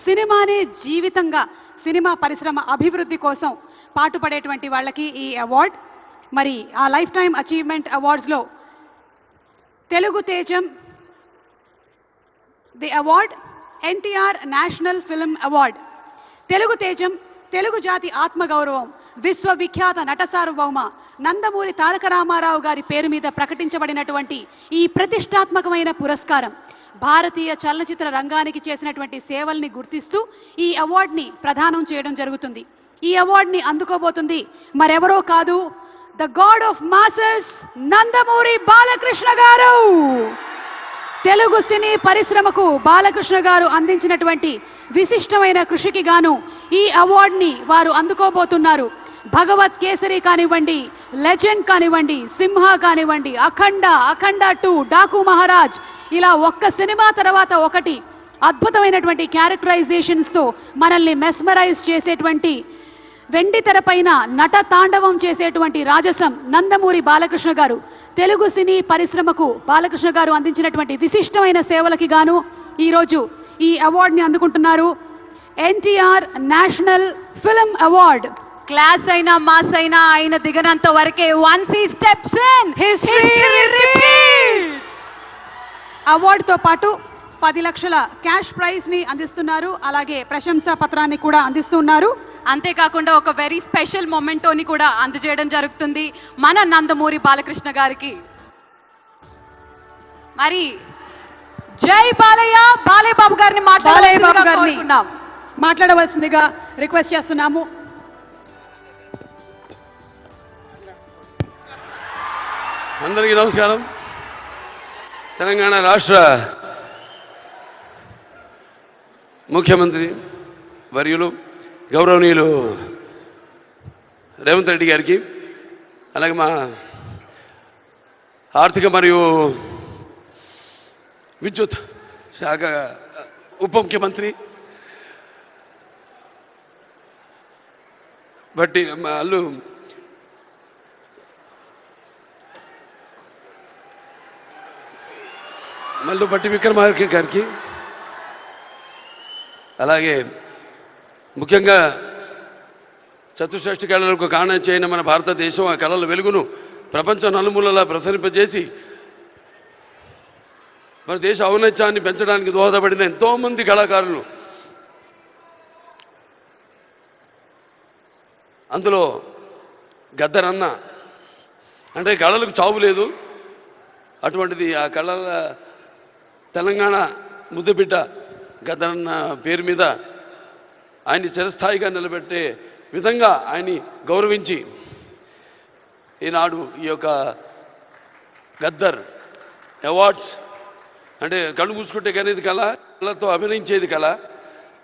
సినిమానే జీవితంగా సినిమా పరిశ్రమ అభివృద్ధి కోసం పాటుపడేటువంటి వాళ్ళకి ఈ అవార్డ్. మరి ఆ లైఫ్ టైమ్ అచీవ్మెంట్ అవార్డ్స్లో తెలుగు తేజం the award NTR national film award. Telugu తేజం తెలుగు జాతి ఆత్మగౌరవం విశ్వవిఖ్యాత నట సార్వభౌమ నందమూరి తారక రామారావు గారి పేరు మీద ప్రకటించబడినటువంటి ఈ ప్రతిష్టాత్మకమైన పురస్కారం భారతీయ చలనచిత్ర రంగానికి చేసినటువంటి సేవల్ని గుర్తిస్తూ ఈ అవార్డుని ప్రదానం చేయడం జరుగుతుంది. ఈ అవార్డుని అందుకోబోతుంది మరెవరో కాదు, the God of masses Nandamuri Balakrishna గారు. తెలుగు సినీ పరిశ్రమకు బాలకృష్ణ గారు అందించినటువంటి విశిష్టమైన కృషికి గాను ఈ అవార్డుని వారు అందుకోబోతున్నారు. భగవత్ కేసరి కానివ్వండి, లెజెండ్ కానివ్వండి, సింహ కానివ్వండి, అఖండ, అఖండ 2, డాకు మహారాజ్, ఇలా ఒక్క సినిమా తర్వాత ఒకటి అద్భుతమైనటువంటి క్యారెక్టరైజేషన్స్తో మనల్ని మెస్మరైజ్ చేసేటువంటి, వెండి తెరపైన నట తాండవం చేసేటువంటి రాజసం నందమూరి బాలకృష్ణ గారు. తెలుగు సినీ పరిశ్రమకు బాలకృష్ణ గారు అందించినటువంటి విశిష్టమైన సేవలకి గాను ఈరోజు ఈ అవార్డుని అందుకుంటున్నారు. NTR national film award. Class అయినా మాస్ అయినా ఆయన దిగనంత వరకే once he steps in history repeats. అవార్డుతో పాటు 10 లక్షల క్యాష్ ప్రైజ్ ని అందిస్తున్నారు. అలాగే ప్రశంసా పత్రాన్ని కూడా అందిస్తున్నారు. అంతేకాకుండా ఒక వెరీ స్పెషల్ మొమెంటోని కూడా అందజేయడం జరుగుతుంది మన నందమూరి బాలకృష్ణ గారికి. మరి జై బాలయ్య, బాలయ్య బాబు గారిని మాట్లాడవలసిందిగా రిక్వెస్ట్ చేస్తున్నాము. అందరికీ నమస్కారం. తెలంగాణ రాష్ట్ర ముఖ్యమంత్రి వర్యులు గౌరవనీయులు రేవంత్ రెడ్డి గారికి, అలాగే మా ఆర్థిక మరియు విద్యుత్ శాఖ ఉప ముఖ్యమంత్రి బట్టి వాళ్ళు మల్లు బట్టి విక్రమార్క గారికి, అలాగే ముఖ్యంగా చతుషష్ఠి కళలకు కారణం చేయని మన భారతదేశం ఆ కళల వెలుగును ప్రపంచం నలుమూలలా ప్రసరింపజేసి మన దేశ ఔన్నత్యాన్ని పెంచడానికి దోహదపడిన ఎంతోమంది కళాకారులు, అందులో గద్దరన్న అంటే కళలకు చావు లేదు, అటువంటిది ఆ కళల తెలంగాణ ముద్దుబిడ్డ గద్దరన్న పేరు మీద ఆయన్ని చిరస్థాయిగా నిలబెట్టే విధంగా ఆయన్ని గౌరవించి ఈనాడు ఈ యొక్క గద్దర్ అవార్డ్స్ అంటే కళ్ళు మూసుకుంటే కనేది కళ, కళతో అభినయించేది కళ,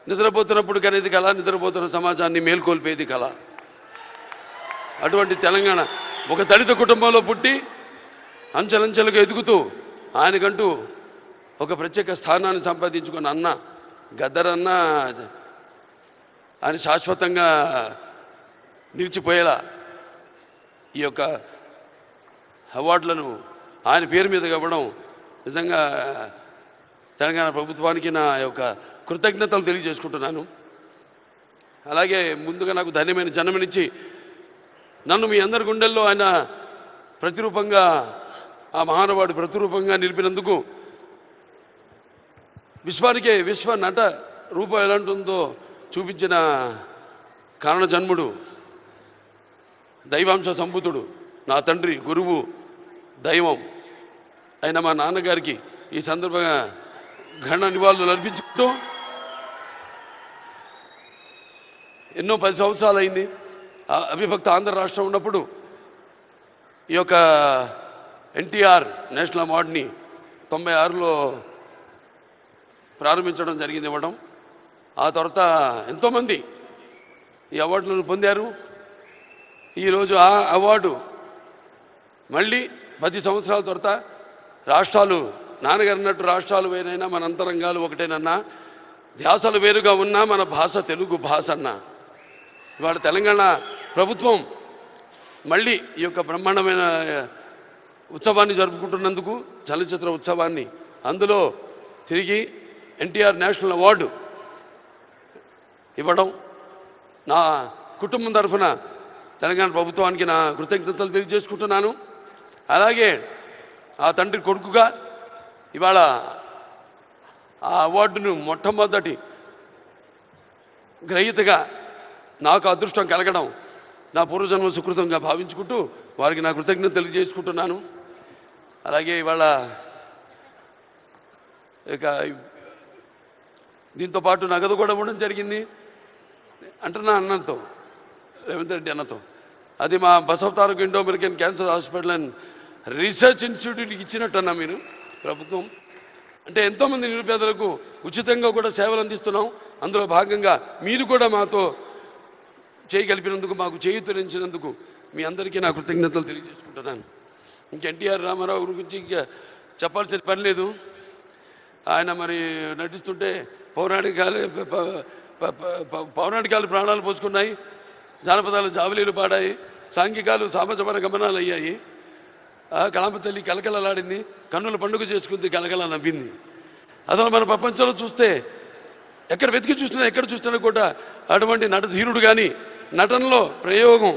నిద్రపోతున్నప్పుడు కనేది కళ, నిద్రపోతున్న సమాజాన్ని మేల్కొల్పేది కళ. అటువంటి తెలంగాణ ఒక దళిత కుటుంబంలో పుట్టి అంచెలంచెలుగా ఎదుగుతూ ఆయనకంటూ ఒక ప్రత్యేక స్థానాన్ని సంపాదించుకున్న అన్న గద్దరన్న ఆయన శాశ్వతంగా నిలిచిపోయేలా ఈ యొక్క అవార్డులను ఆయన పేరు మీద ఇవ్వడం నిజంగా తెలంగాణ ప్రభుత్వానికి నా యొక్క కృతజ్ఞతలు తెలియజేసుకుంటున్నాను. అలాగే ముందుగా నాకు ధన్యమైన జన్మనిచ్చి నన్ను మీ అందరి గుండెల్లో ఆయన ప్రతిరూపంగా, ఆ మహానుభావుడు ప్రతిరూపంగా నిలిపినందుకు, విశ్వానికే విశ్వ నట రూపం ఎలాంటిందో చూపించిన కారణ జన్ముడు, దైవాంశ సంభూతుడు, నా తండ్రి, గురువు, దైవం అయిన మా నాన్నగారికి ఈ సందర్భంగా ఘన నివాళులు అర్పించుకుంటూ, ఎన్నో 10 సంవత్సరాలు అయింది అవిభక్త ఆంధ్ర రాష్ట్రం ఉన్నప్పుడు ఈ యొక్క ఎన్టీఆర్ నేషనల్ అవార్డుని 96లో ప్రారంభించడం జరిగింది, ఇవ్వడం. ఆ తర్వాత ఎంతోమంది ఈ అవార్డులను పొందారు. ఈరోజు ఆ అవార్డు మళ్ళీ 10 సంవత్సరాల తర్వాత రాష్ట్రాలు, నాన్నగారు అన్నట్టు రాష్ట్రాలు వేరైనా మన అంతరంగాలు ఒకటేనన్నా, ధ్యాసలు వేరుగా ఉన్నా మన భాష తెలుగు భాష అన్నా. ఇవాళ తెలంగాణ ప్రభుత్వం మళ్ళీ ఈ యొక్క బ్రహ్మాండమైన ఉత్సవాన్ని జరుపుకుంటున్నందుకు, చలనచిత్ర ఉత్సవాన్ని, అందులో తిరిగి ఎన్టీఆర్ నేషనల్ అవార్డు ఇవ్వడం, నా కుటుంబం తరఫున తెలంగాణ ప్రభుత్వానికి నా కృతజ్ఞతలు తెలియజేసుకుంటున్నాను. అలాగే ఆ తండ్రి కొడుకుగా ఇవాళ ఆ అవార్డును మొట్టమొదటి గ్రహీతగా నాకు అదృష్టం కలగడం నా పూర్వజన్మ సుకృతంగా భావించుకుంటూ వారికి నా కృతజ్ఞత తెలియజేసుకుంటున్నాను. అలాగే ఇవాళ ఇక దీంతో పాటు నగదు కూడా ఇవ్వడం జరిగింది అంటున్నా అన్నతో, రేవంత్ రెడ్డి అన్నతో. అది మా Basavataraka Indo American cancer hospital and research ఇన్స్టిట్యూట్కి ఇచ్చినట్టన్నా మీరు ప్రభుత్వం. అంటే ఎంతోమంది నిరుపేదలకు ఉచితంగా కూడా సేవలు అందిస్తున్నాం. అందులో భాగంగా మీరు కూడా మాతో చేయగలిపినందుకు, మాకు చేయూతనించినందుకు మీ అందరికీ నా కృతజ్ఞతలు తెలియజేసుకుంటున్నాను. ఇంక ఎన్టీఆర్ రామారావు గురించి ఇంకా చెప్పాల్సిన పని లేదు. ఆయన మరి నటిస్తుంటే పౌరాణికాలు ప్రాణాలు పోసుకున్నాయి, జానపదాలు జావలీలు పాడాయి, సాంఘికాలు సామజమన గమనాలు అయ్యాయి. కళామ తల్లి కలకలలాడింది, కన్నుల పండుగ చేసుకుంది, కలకల నవ్వింది. అసలు మన ప్రపంచంలో చూస్తే ఎక్కడ వెతికి చూసినా ఎక్కడ చూసినా కూడా అటువంటి నటధీరుడు కానీ నటనలో ప్రయోగం